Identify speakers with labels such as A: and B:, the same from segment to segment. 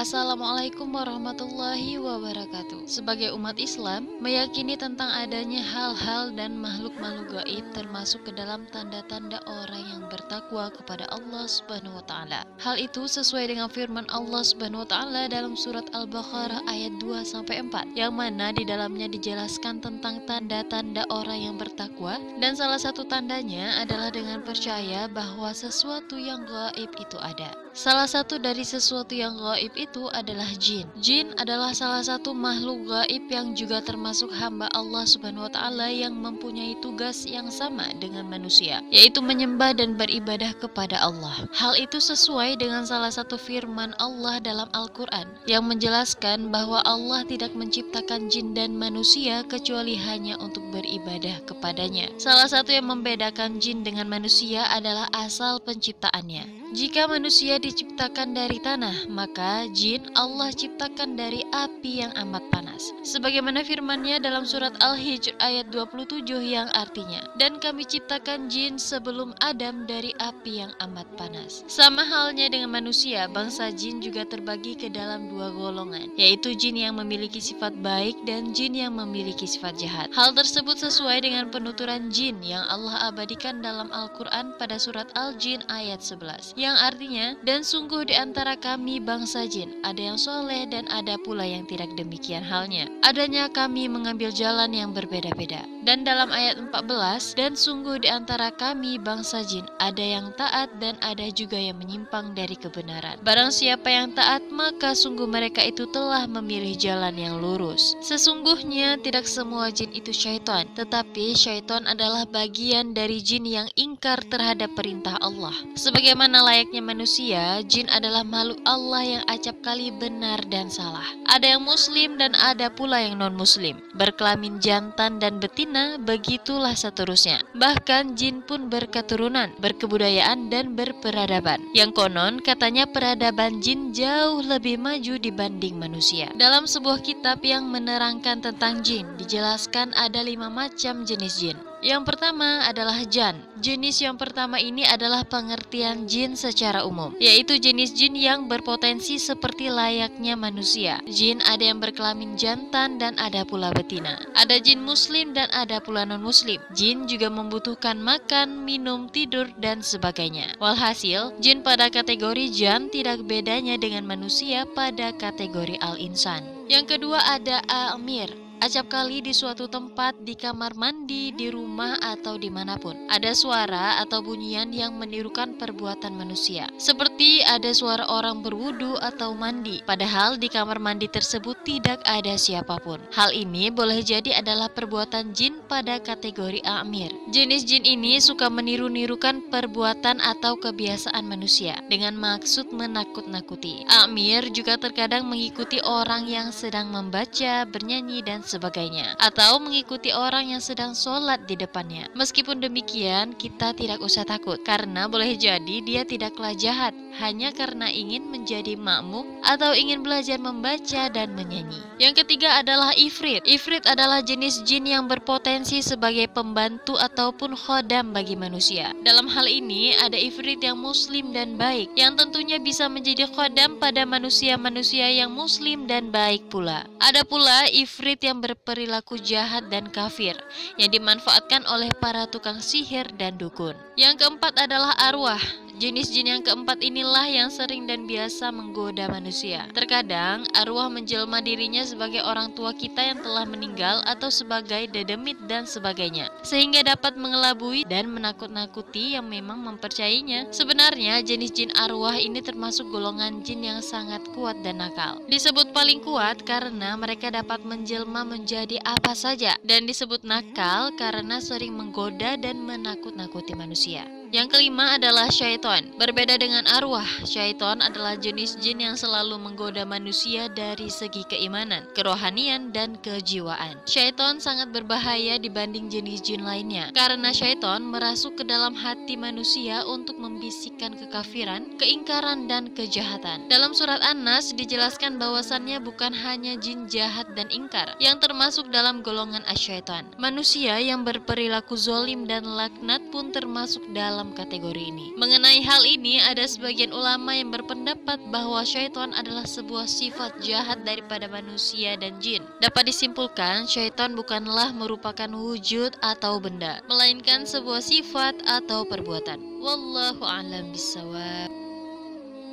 A: Assalamualaikum warahmatullahi wabarakatuh. Sebagai umat Islam, meyakini tentang adanya hal-hal dan makhluk-makhluk gaib termasuk ke dalam tanda-tanda orang yang bertakwa kepada Allah Subhanahu wa taala. Hal itu sesuai dengan firman Allah Subhanahu wa taala dalam surat Al-Baqarah ayat 2 sampai 4, yang mana di dalamnya dijelaskan tentang tanda-tanda orang yang bertakwa, dan salah satu tandanya adalah dengan percaya bahwa sesuatu yang gaib itu ada. Salah satu dari sesuatu yang gaib itu adalah jin. Jin adalah salah satu makhluk gaib yang juga termasuk hamba Allah Subhanahu wa taala yang mempunyai tugas yang sama dengan manusia, yaitu menyembah dan beribadah kepada Allah. Hal itu sesuai dengan salah satu firman Allah dalam Al-Qur'an yang menjelaskan bahwa Allah tidak menciptakan jin dan manusia kecuali hanya untuk beribadah kepadanya. Salah satu yang membedakan jin dengan manusia adalah asal penciptaannya. Jika manusia diciptakan dari tanah, maka jin Allah ciptakan dari api yang amat panas. Sebagaimana firman-Nya dalam surat Al-Hijr ayat 27 yang artinya, "Dan kami ciptakan jin sebelum Adam dari api yang amat panas." Sama halnya dengan manusia, bangsa jin juga terbagi ke dalam dua golongan, yaitu jin yang memiliki sifat baik dan jin yang memiliki sifat jahat. Hal tersebut sesuai dengan penuturan jin yang Allah abadikan dalam Al-Quran pada surat Al-Jin ayat 11. Yang artinya, "Dan sungguh di antara kami bangsa jin, ada yang soleh dan ada pula yang tidak demikian halnya. Adanya kami mengambil jalan yang berbeda-beda." Dan dalam ayat 14, "Dan sungguh di antara kami bangsa jin, ada yang taat dan ada juga yang menyimpang dari kebenaran. Barang siapa yang taat, maka sungguh mereka itu telah memilih jalan yang lurus." Sesungguhnya tidak semua jin itu syaitan, tetapi syaitan adalah bagian dari jin yang ingkar terhadap perintah Allah. Sebagaimana layaknya manusia, jin adalah makhluk Allah yang acap kali benar dan salah. Ada yang muslim dan ada pula yang non-muslim, berkelamin jantan dan betina, begitulah seterusnya. Bahkan jin pun berketurunan, berkebudayaan dan berperadaban. Yang konon katanya peradaban jin jauh lebih maju dibanding manusia. Dalam sebuah kitab yang menerangkan tentang jin, dijelaskan ada 5 macam jenis jin. Yang pertama adalah jan. Jenis yang pertama ini adalah pengertian jin secara umum, yaitu jenis jin yang berpotensi seperti layaknya manusia. Jin ada yang berkelamin jantan dan ada pula betina. Ada jin muslim dan ada pula non-muslim. Jin juga membutuhkan makan, minum, tidur, dan sebagainya. Walhasil, jin pada kategori jan tidak bedanya dengan manusia pada kategori al-insan. Yang kedua ada amir. Acap kali di suatu tempat, di kamar mandi, di rumah, atau dimanapun, ada suara atau bunyian yang menirukan perbuatan manusia. Seperti ada suara orang berwudu atau mandi, padahal di kamar mandi tersebut tidak ada siapapun. Hal ini boleh jadi adalah perbuatan jin pada kategori amir. Jenis jin ini suka meniru-nirukan perbuatan atau kebiasaan manusia dengan maksud menakut-nakuti. Amir juga terkadang mengikuti orang yang sedang membaca, bernyanyi, dan sebagainya, atau mengikuti orang yang sedang sholat di depannya. Meskipun demikian, kita tidak usah takut, karena boleh jadi dia tidaklah jahat, hanya karena ingin menjadi makmum atau ingin belajar membaca dan menyanyi. Yang ketiga adalah ifrit. Ifrit adalah jenis jin yang berpotensi sebagai pembantu ataupun khodam bagi manusia. Dalam hal ini, ada ifrit yang muslim dan baik, yang tentunya bisa menjadi khodam pada manusia-manusia yang muslim dan baik pula. Ada pula ifrit yang berperilaku jahat dan kafir, yang dimanfaatkan oleh para tukang sihir dan dukun. Yang keempat adalah arwah. Jenis jin yang keempat inilah yang sering dan biasa menggoda manusia. Terkadang arwah menjelma dirinya sebagai orang tua kita yang telah meninggal atau sebagai dedemit dan sebagainya, sehingga dapat mengelabui dan menakut-nakuti yang memang mempercayainya. Sebenarnya jenis jin arwah ini termasuk golongan jin yang sangat kuat dan nakal. Disebut paling kuat karena mereka dapat menjelma menjadi apa saja, dan disebut nakal karena sering menggoda dan menakut-nakuti manusia. Yang kelima adalah syaitan. Berbeda dengan arwah, syaitan adalah jenis jin yang selalu menggoda manusia dari segi keimanan, kerohanian, dan kejiwaan. Syaitan sangat berbahaya dibanding jenis jin lainnya, karena syaitan merasuk ke dalam hati manusia untuk membisikkan kekafiran, keingkaran, dan kejahatan. Dalam surat An-Nas dijelaskan bahwasannya bukan hanya jin jahat dan ingkar yang termasuk dalam golongan asyaitan. Manusia yang berperilaku zolim dan laknat pun termasuk dalam dalam kategori ini. Mengenai hal ini, ada sebagian ulama yang berpendapat bahwa syaitan adalah sebuah sifat jahat daripada manusia dan jin. Dapat disimpulkan, syaitan bukanlah merupakan wujud atau benda, melainkan sebuah sifat atau perbuatan. Wallahu a'lam bishawab.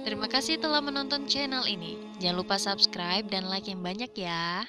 A: Terima kasih telah menonton channel ini. Jangan lupa subscribe dan like yang banyak ya.